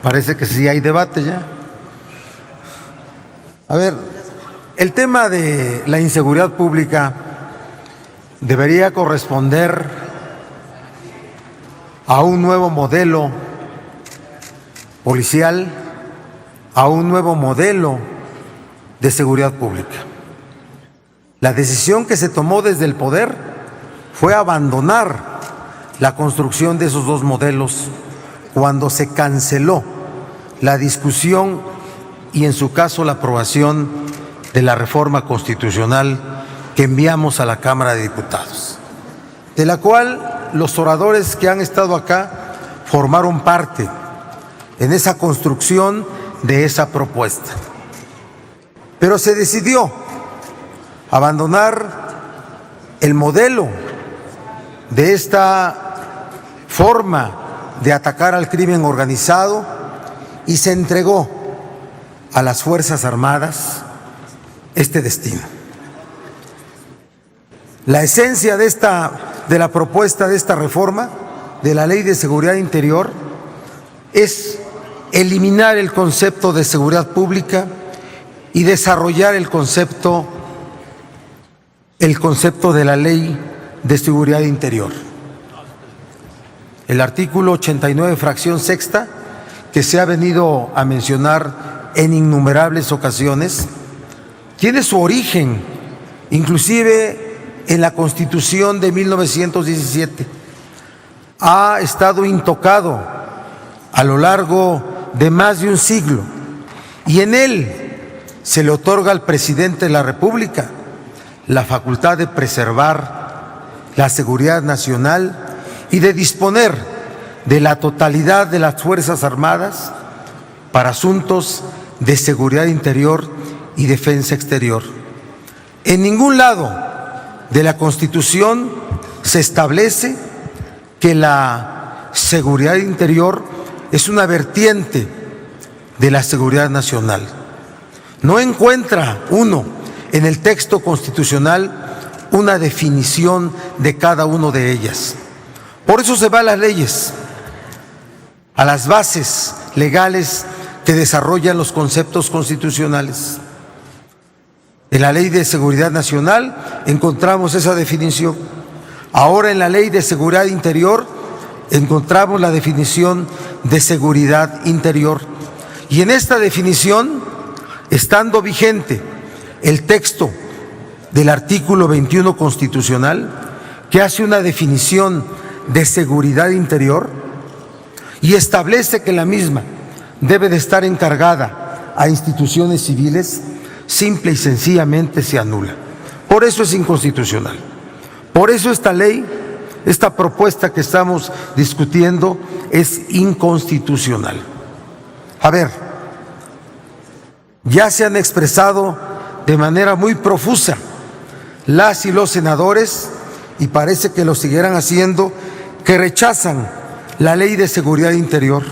Parece que sí hay debate ya. A ver, el tema de la inseguridad pública debería corresponder a un nuevo modelo policial, a un nuevo modelo de seguridad pública. La decisión que se tomó desde el poder fue abandonar la construcción de esos dos modelos cuando se canceló la discusión y, en su caso, la aprobación de la reforma constitucional que enviamos a la Cámara de Diputados, de la cual los oradores que han estado acá formaron parte en esa construcción de esa propuesta. Pero se decidió abandonar el modelo de esta forma de atacar al crimen organizado y se entregó a las Fuerzas Armadas este destino. La esencia de la propuesta de esta reforma de la Ley de Seguridad Interior es eliminar el concepto de seguridad pública y desarrollar el concepto de la Ley de Seguridad Interior. El artículo 89, fracción sexta, que se ha venido a mencionar en innumerables ocasiones, tiene su origen inclusive en la Constitución de 1917. Ha estado intocado a lo largo de más de un siglo y en él se le otorga al presidente de la República la facultad de preservar la seguridad nacional y de disponer de la totalidad de las Fuerzas Armadas para asuntos de seguridad interior y defensa exterior. En ningún lado de la Constitución se establece que la seguridad interior es una vertiente de la seguridad nacional. No encuentra uno en el texto constitucional una definición de cada una de ellas. Por eso se va a las leyes, a las bases legales que desarrollan los conceptos constitucionales. En la Ley de Seguridad Nacional encontramos esa definición. Ahora en la Ley de Seguridad Interior encontramos la definición de seguridad interior. Y en esta definición, estando vigente el texto del artículo 21 constitucional, que hace una definición de seguridad interior y establece que la misma debe de estar encargada a instituciones civiles, simple y sencillamente se anula. Por eso es inconstitucional. Por eso esta ley, esta propuesta que estamos discutiendo es inconstitucional. A ver, ya se han expresado de manera muy profusa las y los senadores, y parece que lo seguirán haciendo, que rechazan la Ley de Seguridad Interior.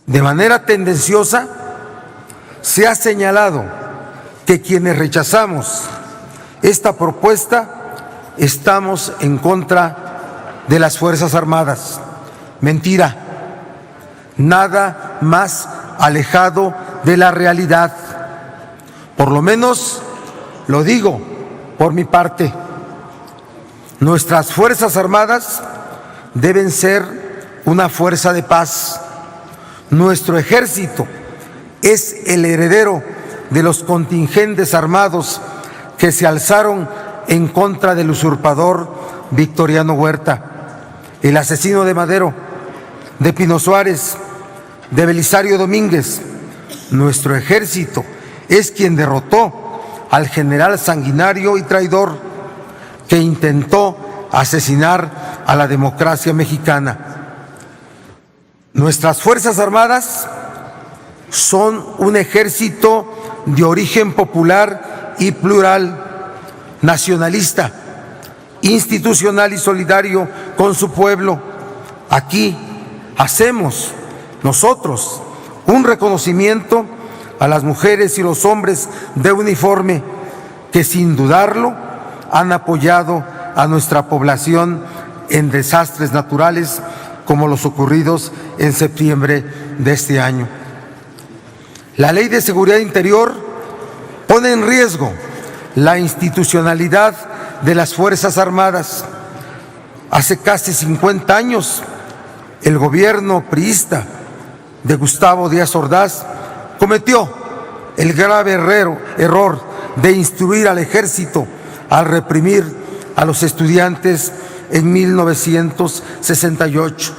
De manera tendenciosa se ha señalado que quienes rechazamos esta propuesta estamos en contra de las Fuerzas Armadas. Mentira, nada más alejado de la realidad. Por lo menos lo digo por mi parte. Nuestras Fuerzas Armadas deben ser una fuerza de paz. Nuestro ejército es el heredero de los contingentes armados que se alzaron en contra del usurpador Victoriano Huerta, el asesino de Madero, de Pino Suárez, de Belisario Domínguez. Nuestro ejército es quien derrotó al general sanguinario y traidor que intentó asesinar a la democracia mexicana. Nuestras Fuerzas Armadas son un ejército de origen popular y plural, nacionalista, institucional y solidario con su pueblo. Aquí hacemos nosotros un reconocimiento a las mujeres y los hombres de uniforme que, sin dudarlo, han apoyado a nuestra población en desastres naturales como los ocurridos en septiembre de este año. La Ley de Seguridad Interior pone en riesgo la institucionalidad de las Fuerzas Armadas. Hace casi 50 años, el gobierno priista de Gustavo Díaz Ordaz cometió el grave error de instruir al ejército al reprimir a los estudiantes en 1968.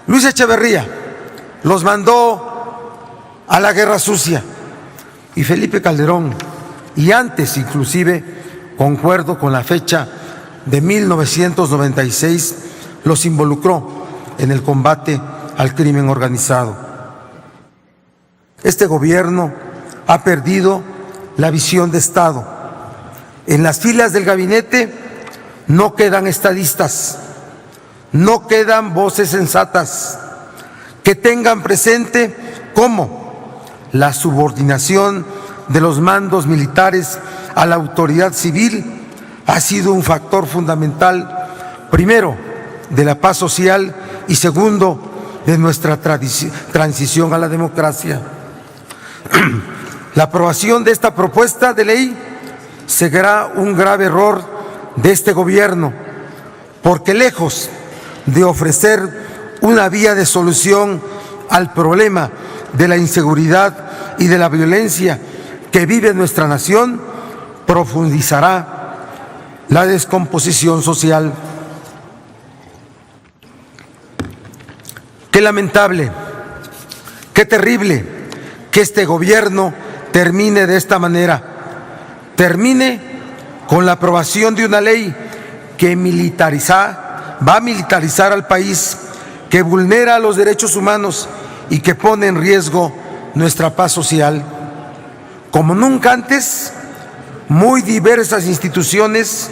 Luis Echeverría los mandó a la guerra sucia y Felipe Calderón, y antes inclusive, concuerdo con la fecha de 1996, los involucró en el combate al crimen organizado. Este gobierno ha perdido la visión de Estado. En las filas del gabinete no quedan estadistas, no quedan voces sensatas que tengan presente cómo la subordinación de los mandos militares a la autoridad civil ha sido un factor fundamental, primero, de la paz social y segundo, de nuestra transición a la democracia. La aprobación de esta propuesta de ley será un grave error de este gobierno, porque lejos de ofrecer una vía de solución al problema de la inseguridad y de la violencia que vive nuestra nación, profundizará la descomposición social. Qué lamentable, qué terrible que este gobierno termine de esta manera, termine con la aprobación de una ley que va a militarizar al país, que vulnera los derechos humanos y que pone en riesgo nuestra paz social. Como nunca antes, muy diversas instituciones,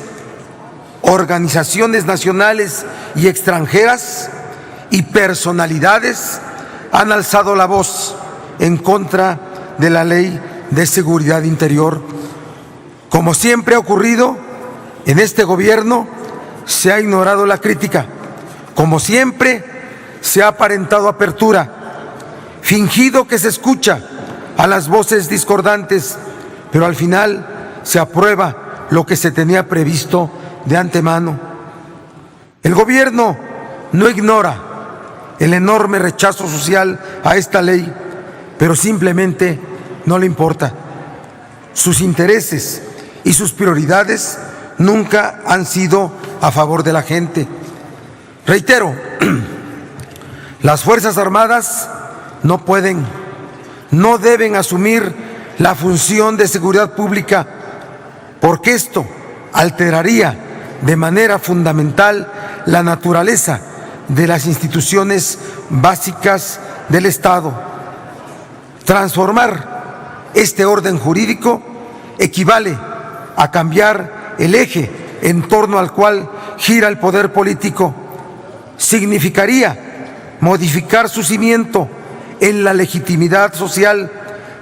organizaciones nacionales y extranjeras y personalidades han alzado la voz en contra de la Ley de Seguridad Interior. Como siempre ha ocurrido, en este gobierno se ha ignorado la crítica. Como siempre, se ha aparentado apertura, fingido que se escucha a las voces discordantes, pero al final se aprueba lo que se tenía previsto de antemano. El gobierno no ignora el enorme rechazo social a esta ley, pero simplemente no le importa. Sus intereses y sus prioridades nunca han sido a favor de la gente. Reitero, las Fuerzas Armadas no pueden, no deben asumir la función de seguridad pública, porque esto alteraría de manera fundamental la naturaleza de las instituciones básicas del Estado. Transformar este orden jurídico equivale a cambiar el eje en torno al cual gira el poder político. Significaría modificar su cimiento en la legitimidad social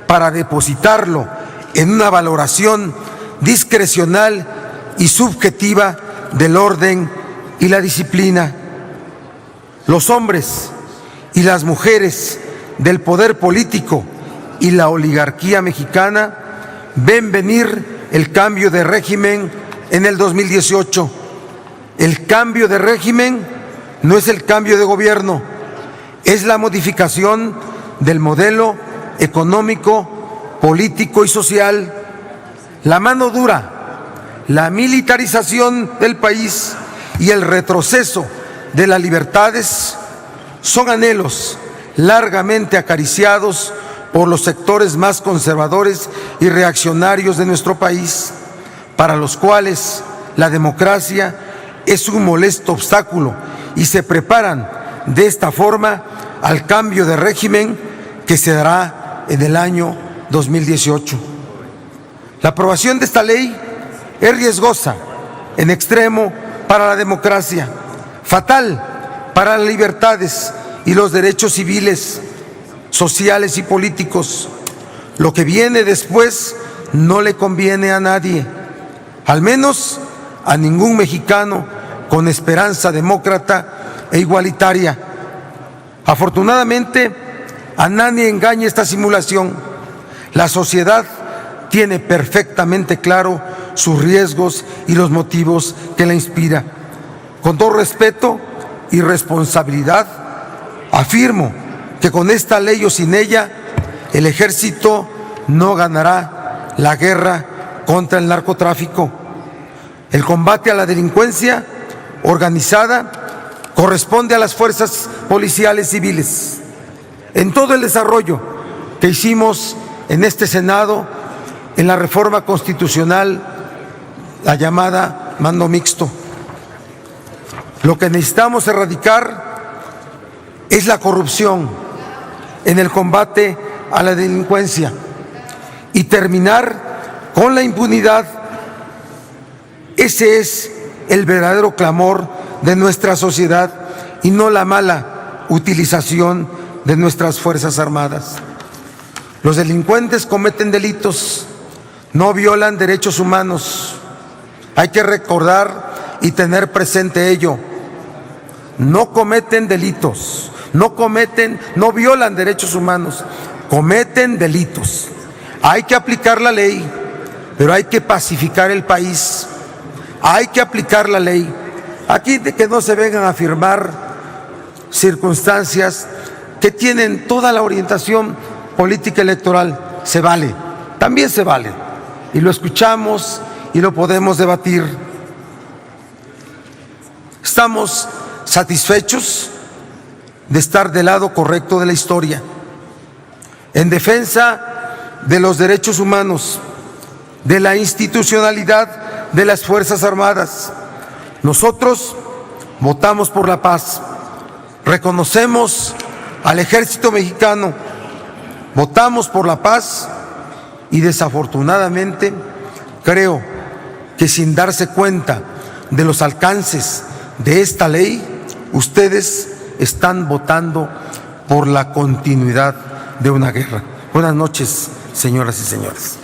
para depositarlo en una valoración discrecional y subjetiva del orden y la disciplina. Los hombres y las mujeres del poder político y la oligarquía mexicana ven venir el cambio de régimen en el 2018. El cambio de régimen no es el cambio de gobierno, es la modificación del modelo económico, político y social. La mano dura, la militarización del país y el retroceso de las libertades son anhelos largamente acariciados por los sectores más conservadores y reaccionarios de nuestro país, para los cuales la democracia es un molesto obstáculo y se preparan de esta forma al cambio de régimen que se dará en el año 2018. La aprobación de esta ley es riesgosa en extremo para la democracia, fatal para las libertades y los derechos civiles, sociales y políticos. Lo que viene después no le conviene a nadie, al menos a ningún mexicano con esperanza demócrata e igualitaria. Afortunadamente, a nadie engaña esta simulación. La sociedad tiene perfectamente claro sus riesgos y los motivos que la inspiran. Con todo respeto y responsabilidad, afirmo que con esta ley o sin ella, el Ejército no ganará la guerra contra el narcotráfico. El combate a la delincuencia organizada corresponde a las fuerzas policiales civiles. En todo el desarrollo que hicimos en este Senado, en la reforma constitucional, la llamada mando mixto, lo que necesitamos erradicar es la corrupción en el combate a la delincuencia y terminar con la impunidad. Ese es el verdadero clamor de nuestra sociedad y no la mala utilización de nuestras Fuerzas Armadas. Los delincuentes cometen delitos, no violan derechos humanos. Hay que recordar y tener presente ello. No cometen delitos, no violan derechos humanos, cometen delitos. Hay que aplicar la ley, pero hay que pacificar el país. Hay que aplicar la ley. Aquí de que no se vengan a afirmar circunstancias que tienen toda la orientación política electoral. Se vale, también se vale. Y lo escuchamos y lo podemos debatir. Estamos satisfechos de estar del lado correcto de la historia, en defensa de los derechos humanos, de la institucionalidad de las Fuerzas Armadas. Nosotros votamos por la paz, reconocemos al Ejército Mexicano, votamos por la paz y desafortunadamente creo que sin darse cuenta de los alcances de esta ley, ustedes están votando por la continuidad de una guerra. Buenas noches, señoras y señores.